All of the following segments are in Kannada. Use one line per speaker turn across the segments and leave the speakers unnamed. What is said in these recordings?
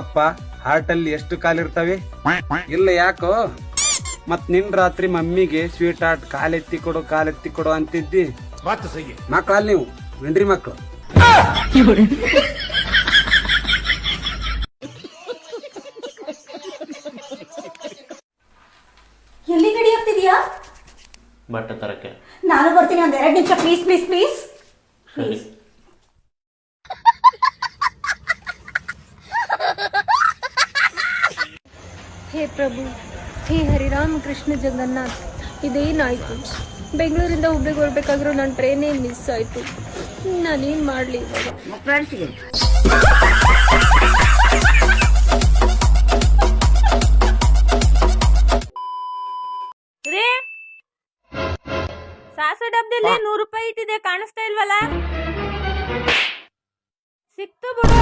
ಅಪ್ಪ ಹಾರ್ಟಲ್ಲಿ ಎಷ್ಟು ಕಾಲಿರ್ತವೆ? ಇಲ್ಲ ಯಾಕೋ? ಮತ್ ನಿನ್ ರಾತ್ರಿ ಮಮ್ಮಿಗೆ ಸ್ವೀಟ್ ಹಾರ್ಟ್ ಕಾಲೆತ್ತಿ ಕೊಡು ಅಂತಿದ್ದಿ. ಮಕ್ಕಳಲ್ಲಿ ನೀವು ವೆಂಡ್ರಿ ಮಕ್ಕಳು.
ಎಲ್ಲಿ ಗಡಿ ಆಗ್ತಿದ್ಯಾ?
ಬಟ್ಟೆ ತರಕ್ಕೆ.
ನಾನು ಬರ್ತೀನಿ, ಒಂದ್ 2 ನಿಮಿಷ ಪ್ಲೀಸ್ ಪ್ಲೀಸ್ ಪ್ಲೀಸ್ ಪ್ಲೀಸ್.
ಹೇ ಪ್ರಭು, ಹೇ ಹರಿರಾಮ ಕೃಷ್ಣ ಜಗನ್ನಾಥ್, ಇದೇನಾಯ್ತು? ಬೆಂಗಳೂರಿಂದ ಹುಬ್ಳಿಗೆ ಬರ್ಬೇಕಾದ್ರೂ ನನ್ನ ಟ್ರೈನೇ ಮಿಸ್ ಆಯ್ತು. ನಾನೇನ್ ಮಾಡ್ಲಿ ಇವಾಗ?
ಸಾಸು ಡಬ್ದಲ್ಲಿ 100 ರೂಪಾಯಿ ಇಟ್ಟಿದೆ, ಕಾಣಿಸ್ತಾ ಇಲ್ವಲ್ಲ? ಸಿಕ್ತು ಬಿಡು.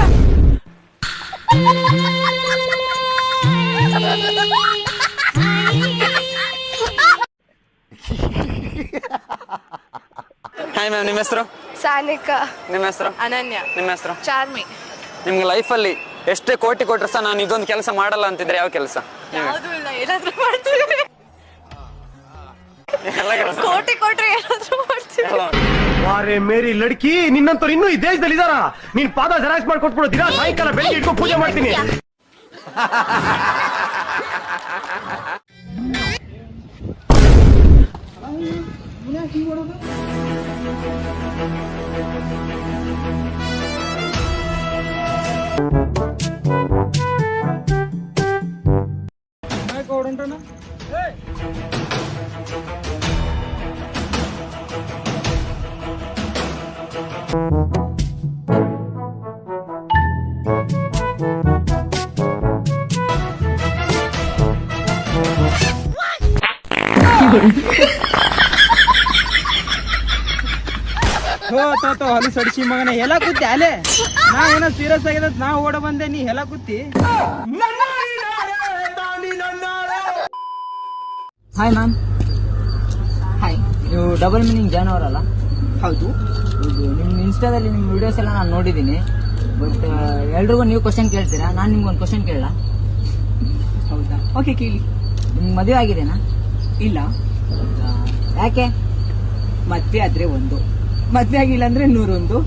ಹಾಯ್ ಮ್ಯಾಮ್, ನಿಮ್ಮ ಹೆಸರು?
ಸಾನಿಕಾ.
ನಿಮ್ಮ ಹೆಸರು?
ಅನನ್ಯ.
ನಿಮ್ಮ ಹೆಸರು?
ಚಾರ್ಮಿ.
ನಿಮ್ಗೆ ಲೈಫಲ್ಲಿ ಎಷ್ಟೇ ಕೋಟಿ ಕೊಟ್ರು ಸಹ ನಾನು ಇದೊಂದು ಕೆಲಸ ಮಾಡಲ್ಲ ಅಂತಿದ್ರೆ ಯಾವ ಕೆಲಸ?
ಯಾವುದು ಇಲ್ಲ, ಏನಾದ್ರೂ ಮಾಡ್ತೀವಿ. ಕೋಟಿ ಕೊಟ್ರೆ ಏನಾದ್ರೂ ಮಾಡ್ತೀವಿ.
ವಾರೇ ಮೇರಿ ಲಡ್ಕಿ, ನಿನ್ನಂತವ್ರು ಇನ್ನೂ ಈ ದೇಶದಲ್ಲಿ ಇದಾರ? ನೀನ್ ಪಾದ ಜೆರಾಕ್ಸ್ ಮಾಡ್ಕೊಟ್ಬಿಡು, ದಿನ ಸಾಯಂಕಾಲ ಬೆಳಿಗ್ಗೆ ಇಟ್ಕೊಂಡು ಪೂಜೆ ಮಾಡ್ತೀನಿ.
ಹೊಲಿ ಸಡಿಸಿ ಮಗನ ಎಲ್ಲ ಕೂತಿ ಅಲೆ. ನಾ ಏನೋ ಸೀರಿಯಸ್ ಆಗಿದೆ, ನಾ ಓಡ ಬಂದೆ, ನೀ ಎಲ್ಲ ಕೂತಿ. Hi ma'am. ಹಾಯ್, ನೀವು ಡಬಲ್ ಮೀನಿಂಗ್ ಜಾನವರ್ ಅಲ್ಲ? ಹೌದು. ನಿಮ್ಮ ಇನ್ಸ್ಟಾದಲ್ಲಿ ನಿಮ್ಮ ವಿಡಿಯೋಸ್ ಎಲ್ಲ ನಾನು ನೋಡಿದ್ದೀನಿ. ಬಟ್ ಎಲ್ರಿಗೂ ನೀವು ಕ್ವಶನ್ ಕೇಳ್ತೀರಾ, ನಾನು ನಿಮ್ಗೊಂದು ಕ್ವಶನ್ ಕೇಳಲ್ಲ? ಹೌದಾ? ಓಕೆ, ಕೇಳಿ. ನಿಮ್ಗೆ ಮದುವೆ ಆಗಿದೆನಾ? ಇಲ್ಲ. ಯಾಕೆ? ಮದುವೆ ಆದ್ರೆ 1, ಮದುವೆ ಆಗಿಲ್ಲ ಅಂದ್ರೆ 101.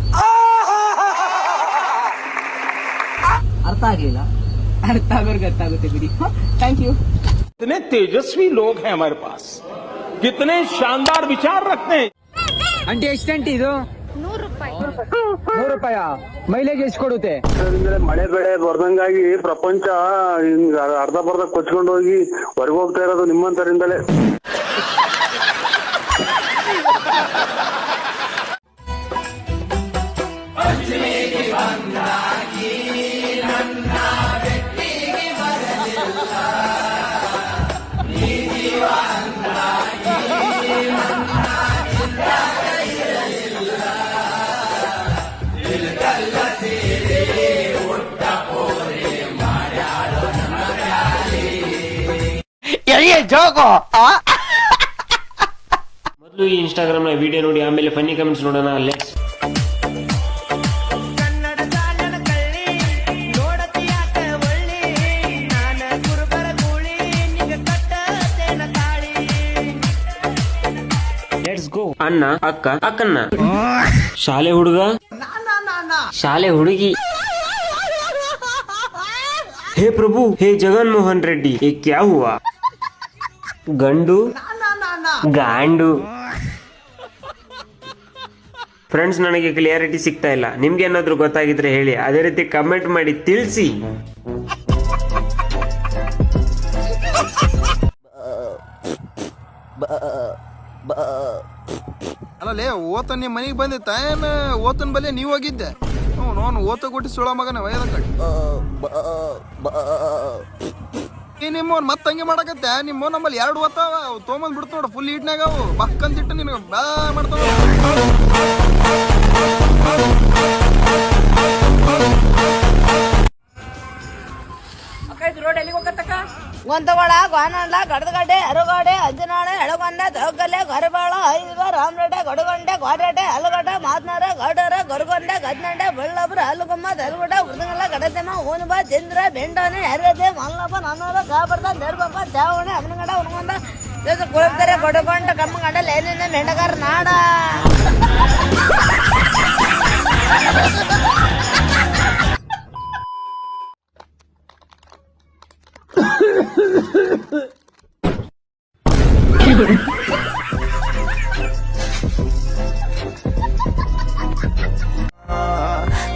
ಅರ್ಥ ಆಗ್ಲಿಲ್ಲ? ಅರ್ಥ ಆಗೋರ್ಗೆ ಅರ್ಥ ಆಗುತ್ತೆ ಬಿಡಿ. Thank you.
कितने तेजस्वी लोग हैं हमारे पास, कितने शानदार विचार रखते हैं.
ಆಂಟಿ ಎಷ್ಟಂಟಿ ಇದು?
100 ರೂಪಾಯಿ.
100 ರೂಪಾಯ? ಮೈಲೇಜ್ ಎಷ್ಟು ಕೊಡುತ್ತೆ?
ಮಳೆ ಬೆಳೆ ಬರ್ದಂಗಾಗಿ ಪ್ರಪಂಚ ಅರ್ಧ ಬರ್ಧ ಕೊಚ್ಕೊಂಡು ಹೋಗಿ ಹೊರಗೆ ಹೋಗ್ತಾ ಇರೋದು ನಿಮ್ಮಂತರಿಂದಲೇ.
ಮೊದಲು ಈ ಇನ್ಸ್ಟಾಗ್ರಾಮ್ ನ ವಿಡಿಯೋ ನೋಡಿ, ಆಮೇಲೆ ಫನ್ನಿ ಕಮೆಂಟ್ಸ್ ನೋಡೋಣ. ಲೆಟ್ಸ್. Let's go. ಅಣ್ಣ, ಅಕ್ಕ, ಅಕ್ಕನ್ನ, ಶಾಲೆ ಹುಡುಗ, ಶಾಲೆ ಹುಡುಗಿ. हे प्रभु, हे जगन मोहन रेड्डी, ये क्या हुआ? ಗಂಡು, ಗಾಂಡು. ಫ್ರೆಂಡ್ಸ್, ನನಗೆ ಕ್ಲಿಯಾರಿಟಿ ಸಿಗ್ತಾ ಇಲ್ಲ. ನಿಮ್ಗೆ ಏನಾದ್ರೂ ಗೊತ್ತಾಗಿದ್ರೆ ಹೇಳಿ, ಅದೇ ರೀತಿ ಕಮೆಂಟ್ ಮಾಡಿ ತಿಳಿಸಿ.
ಅಲ್ಲೇ ಓತ ನಿಮ್ಮ ಮನೆಗೆ ಬಂದಿತ್ತ ಏನ? ಓತನ್ ಬಲ್ಲೆ ನೀವು ಹೋಗಿದ್ದೆ? ನಾನು ಓತ ಕೊಟ್ಟಿ ಸುಳ ಮಗನ ವಯದ ಕಡೆ ನಿಮ್ಮವ್ನು ಮತ್ತೆ ಹಂಗೆ ಮಾಡಕತ್ತೆ. ನಿಮ್ಮ ನಮ್ಮಲ್ಲಿ 2 ಓತಾವ, ತೊಗೊಂಬಂದ್ ಬಿಡ್ತು ನೋಡು ಫುಲ್ ಈಟ್ನಾಗ. ಅವು ಬಕ್ಕಂತಿಟ್ಟು ನಿನಗೆ ಬಾ ಮಾಡ್ತಾವ.
ರೋಡ್ ಎಲ್ಲಿಗೆ ಹೋಗತ್ತಕ್ಕ?
ಗೊಂತವಾಡ ಗೋನಂಡ ಗಡದಗಡ್ಡೆ ಅರುಗಾಡೆ ಅಜ್ಜನಾಳೆ ಎಳಗೊಂಡೆ ತೊಗಲೆ ಗರಿಬಾಳ ಐದುಗ ರಾಮರೆಡ್ಡೆ ಗಡುಗೊಂಡೆ ಗೋರೆಡ್ಡೆ ಅಲುಗಡ್ಡೆ ಮಾತನಾರ ಗೌಡರ ಗೊರಗೊಂಡೆ ಗದ್ನಂಡೆ ಬೆಳ್ಳಬ್ರ ಅಲುಗಮ್ಮ ದಲ್ಗುಡ ಉರ್ದಂಗಲ್ಲ ಗಡದೆಮ್ಮ ಊನುಬ ಚಂದ್ರ ಬೆಂಡನೆ ಎರ್ಗದೆ ಮಲ್ಲಪ್ಪ ನನ್ನೂರ ಕಾಬರ್ದ ನೆರ್ಬಪ್ಪ ಚಾವಣೆ ಅವನಗಡ ಉಣ್ಕೊಂಡ ಕುಳಬ್ತಾರೆ ಗೊಡಗೊಂಡ ಕಮ್ಮಗಂಡ ಲೇನಿನ ಮೆಂಡಗಾರ ನಾಡ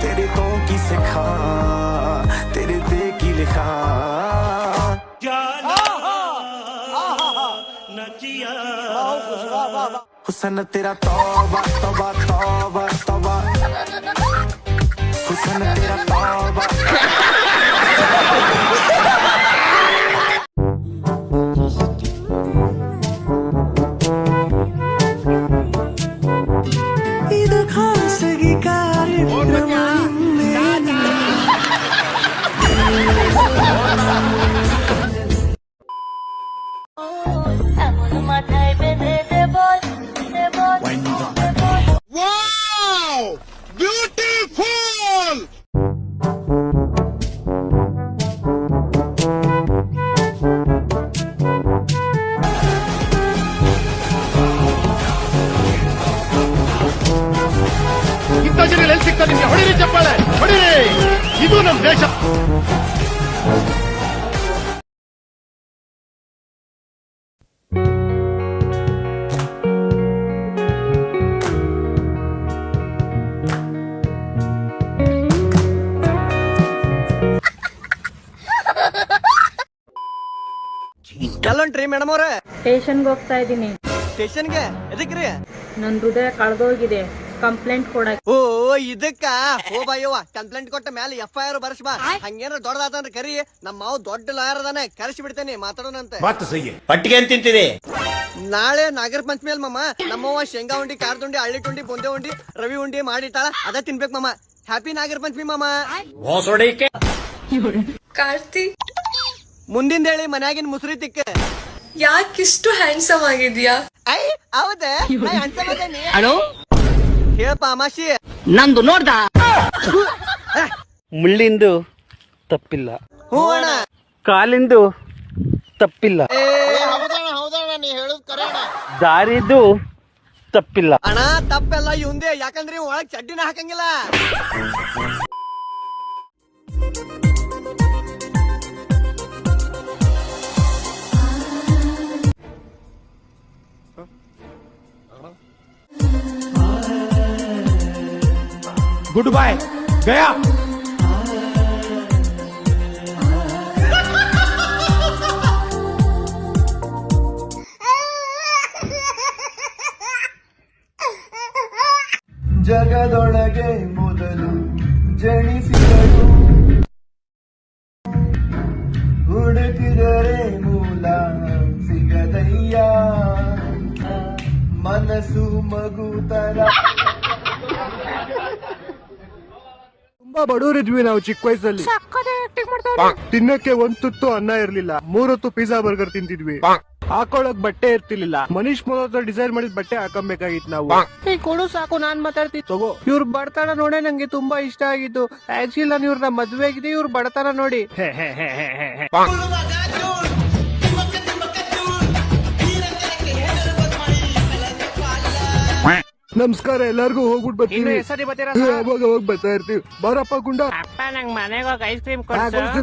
तेरे तो की सिखा तेरे दे की लिखा हुसन तेरा तौबा तौबा तौबा तौबा हुसन तेरा तौबा ಇದು ಖಾಸಗಿ ಕಾರ್ಯಕ್ರಮ
ಇಂಥ ಜನ ಎಲ್ಲಿ ಸಿಗ್ತಾರೆ ನಿಮ್ಗೆ? ಹೊಡಿರಿ ಚಪ್ಪಾಳೆ, ಹೊಡಿರಿ. ಇದು ನಮ್ಮ ದೇಶ.
ಎಲ್ಲೊಂಟ್ರಿ ಮೇಡಮ್ ಅವ್ರೆ?
ಸ್ಟೇಷನ್ಗೆ ಹೋಗ್ತಾ ಇದ್ದೀನಿ.
ಸ್ಟೇಷನ್ಗೆ ಎದಕ್ರಿ?
ನನ್ ಹೃದಯ ಕಳ್ದೋಗಿದೆ, ಕಂಪ್ಲೇಂಟ್ ಕೊಡಕ್.
ಓ ಇದಕ್ಕ ಹೋಬಯ್ಯವ್ವ ಕಂಪ್ಲೇಂಟ್ ಕೊಟ್ಟ ಮೇಲೆ FIR ಬರ್ಸ್ ಬಾ. ಹಂಗೇನಾರ ದೊಡ್ಡದಾತಂದ್ರೆ ಕರಿ, ನಮ್ಮ ಮಾವು ದೊಡ್ಡ ಲಾಯರ್ ಅದಾನೆ, ಕರೆಸಿ ಬಿಡ್ತೇನೆ ಮಾತಾಡೋಣಂತೆ.
ಪಟ್ಟಿಗೆ ಏನ್ ತಿಂತೀರಿ?
ನಾಳೆ ನಾಗರ ಪಂಚಮಿ ಅಲ್ ಮಾಮ. ನಮ್ಮವ್ವ ಶೇಂಗಾ ಉಂಡಿ, ಖಾರದ ಉಂಡಿ, ಹಳ್ಳಿ ಉಂಡಿ, ಬುಂದೆ ಉಂಡಿ, ರವಿ ಉಂಡಿ ಮಾಡಿಟ್ಟಾಳ, ಅದ ತಿನ್ಬೇಕು ಮಾಮ. ಹ್ಯಾಪಿ ನಾಗರ ಪಂಚಮಿ ಮಾಮ.
ಕಾರ್ತಿಕ್,
ಮುಂದಿಂದ ಹೇಳಿ ಮನ್ಯಾಗಿನ ಮುಸ್ರಿ ತಿಕ್ಕ.
ಯಾಕಿಷ್ಟು ಹ್ಯಾಂಡ್ಸಮ್ ಆಗಿದ್ಯಾ?
ಐ ಹೌದೇ? ಹೇಳಪ್ಪ ಅಮಾಶಿ.
ನಂದು ನೋಡ್ದ
ಮುಳ್ಳಿಂದು ತಪ್ಪಿಲ್ಲ,
ಹ್ಞೂ ಅಣ್ಣ.
ಕಾಲಿಂದು ತಪ್ಪಿಲ್ಲ,
ಹೌದಣ್ಣ ನೀ ಹೇಳುದ್ ಕರೆ ಅಣ್ಣ.
ದಾರಿದು ತಪ್ಪಿಲ್ಲ.
ಅಣ್ಣ ತಪ್ಪೆಲ್ಲ ಇವಂದೇ, ಯಾಕಂದ್ರೆ ಇವ್ ಒಳಗ್ ಚಡ್ಡಿನ ಹಾಕಂಗಿಲ್ಲ.
ಗುಡ್ ಬಾಯ್ ಗಯಾ.
ಜಗದೊಳಗೆ ಮೊದಲು ಜನಿಸಿದಳು, ಹುಡುಕಿದರೆ ಮೂಲ ಸಿಗದಯ್ಯ, ಮನಸ್ಸು ಮಗುತರ.
ತುಂಬಾ ಬಡವರಿದ್ವಿ ನಾವು ಚಿಕ್ಕ ವಯಸ್ಸಲ್ಲಿ. ತಿನ್ನಕ್ಕೆ ಒಂದ್ ತುತ್ತು ಅನ್ನ ಇರ್ಲಿಲ್ಲ, 3 ಹೊತ್ತು ಪಿಜ್ಜಾ ಬರ್ಗರ್ ತಿಂತಿದ್ವಿ. ಹಾಕೊಳಕ್ ಬಟ್ಟೆ ಇರ್ತಿರ್ಲಿಲ್ಲ, ಮನೀಶ್ ಮಲ್ಹೋತ್ರ ಡಿಸೈನ್ ಮಾಡಿದ ಬಟ್ಟೆ ಹಾಕಬೇಕಾಗಿತ್ತು ನಾವು.
ಕೊಡು ಸಾಕು, ನಾನ್ ಮಾತಾಡ್ತೀನಿ.
ತಗೋ.
ಇವ್ರ ಬಡತನ ನೋಡೇ ನಂಗೆ ತುಂಬಾ ಇಷ್ಟ ಆಗಿತ್ತು. ಆಕ್ಚುಲಿ ನಾನು ಇವ್ರನ್ನ ಮದ್ವೆ ಆಗಿದೆ, ಇವ್ರ ಬಡತನ ನೋಡಿ.
ನಮಸ್ಕಾರ, ಎಲ್ಲಾರ್ಗು ಹೋಗ್ಬಿಟ್ಟು ಬರ್ತೀವಿ.
ಸರಿ ಬರ್ತೀರಾ?
ಅವಾಗ ಹೋಗ್ ಬರ್ತಾ ಇರ್ತೀವಿ. ಬಾರಪ್ಪ ಗುಂಡ.
ಅಪ್ಪ ನಂಗ್ ಮನೆಗೆ ಹೋಗಿ ಐಸ್ ಕ್ರೀಮ್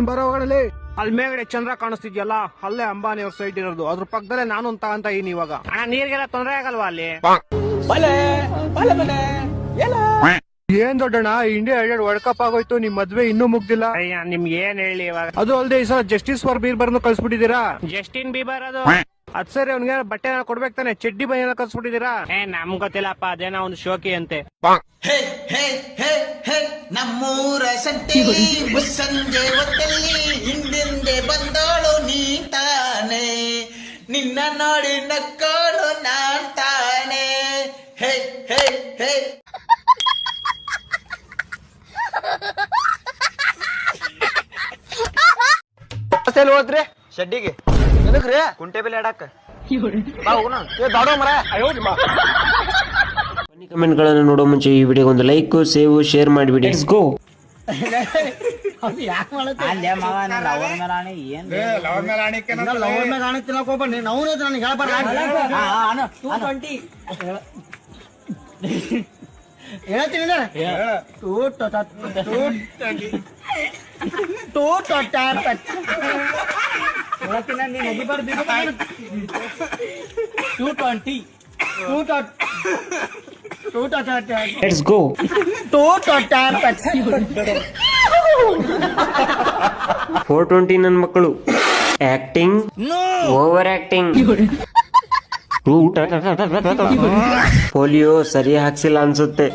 ಬರೋ ಹೋಗಣಲೆ.
ಅಲ್ಲಿ ಮೇಲ್ಗಡೆ ಚಂದ್ರ ಕಾಣಿಸ್ತಿದ್ಯಲ್ಲ, ಅಲ್ಲೇ ಅಂಬಾನಿ ಅವ್ರ ಸೈಟ್ ಇರೋದು. ಅದ್ರ ಪಕ್ಕದಲ್ಲೇ ನಾನು ಅಂತ ಇದೀನಿ ಇವಾಗ. ಅಣ್ಣ ನೀರ್ಗೆಲ್ಲ ತೊಂದ್ರೆ ಆಗಲ್ವಾ ಅಲ್ಲಿ?
ಏನ್ ದೊಡ್ಡಣ್ಣ, ಇಂಡಿಯಾ ವರ್ಲ್ಡ್ ಕಪ್ ಆಗೋಯ್ತು, ನಿಮ್ ಮದ್ವೆ ಇನ್ನೂ ಮುಗ್ದಿಲ್ಲ.
ಅಯ್ಯ ನಿಮ್ಗೆ ಏನ್ ಹೇಳಿ ಇವಾಗ?
ಅದು ಅಲ್ದೆ ಈ ಸಲ ಜಸ್ಟಿಸ್ ಫಾರ್ ಬೀರ್ಬರ್ನು ಕಳ್ಸ್ಬಿಟ್ಟಿದ್ದೀರಾ.
ಜಸ್ಟಿನ್ ಬೀಬರ್ ಅದು.
ಅದ್ ಸರಿ, ಅವ್ನಿಗೆ ಬಟ್ಟೆ ಕೊಡ್ಬೇಕು ತಾನೆ, ಚಡ್ಡಿ ಬನಿಯನ್ನ ಕಳ್ಸ್ಬಿಟ್ಟಿದ್ದೀರಾ.
ನಮ್ ಗೊತ್ತಿಲ್ಲಪ್ಪ, ಅದೇನೋ ಒಂದು ಶೋಕಿ ಅಂತೆ.
ನಮ್ಮೂರ ಸಂತೆಲಿ ಮುಸ್ಸಂಜೆ ಹೊತ್ತಲ್ಲಿ ಹಿಂದಿಂದೆ ಬಂದೋಳು ನೀ ತಾನೆ, ನಿನ್ನ ನೋಡಿ ನಕ್ಕೋಳು ನಾನ್ ತಾನೆ. ಹೇ ಹೇ ಹೇ
ಹೋದ್ರೆ ಶೆಡ್ಡಿಗೆ ಎದಕ್ರಿ ಕುಂಟೆ ಬೆಲೆ ಆಡಾಕ ಬಾ ಹೋಗೋಣ ಏ ದಾಡೋ ಮರ ಅಯ್ಯೋ ನಿಮ್ಮ
ಕಮೆಂಟ್ ಗಳನ್ನು ನೋಡೋ ಮುಂಚೆ ಈ ವಿಡಿಯೋ ಒಂದು ಲೈಕ್ ಸೇವ್ ಶೇರ್ ಮಾಡಿಬಿಡಿ. Let's go. Let's go. 420 ನನ್ನ ಮಕ್ಕಳು ಆಕ್ಟಿಂಗ್ ಓವರ್ ಆಕ್ಟಿಂಗ್. ಪೋಲಿಯೋ ಸರಿ ಹಾಕ್ಸಿಲ್ಲ ಅನ್ಸುತ್ತೆ.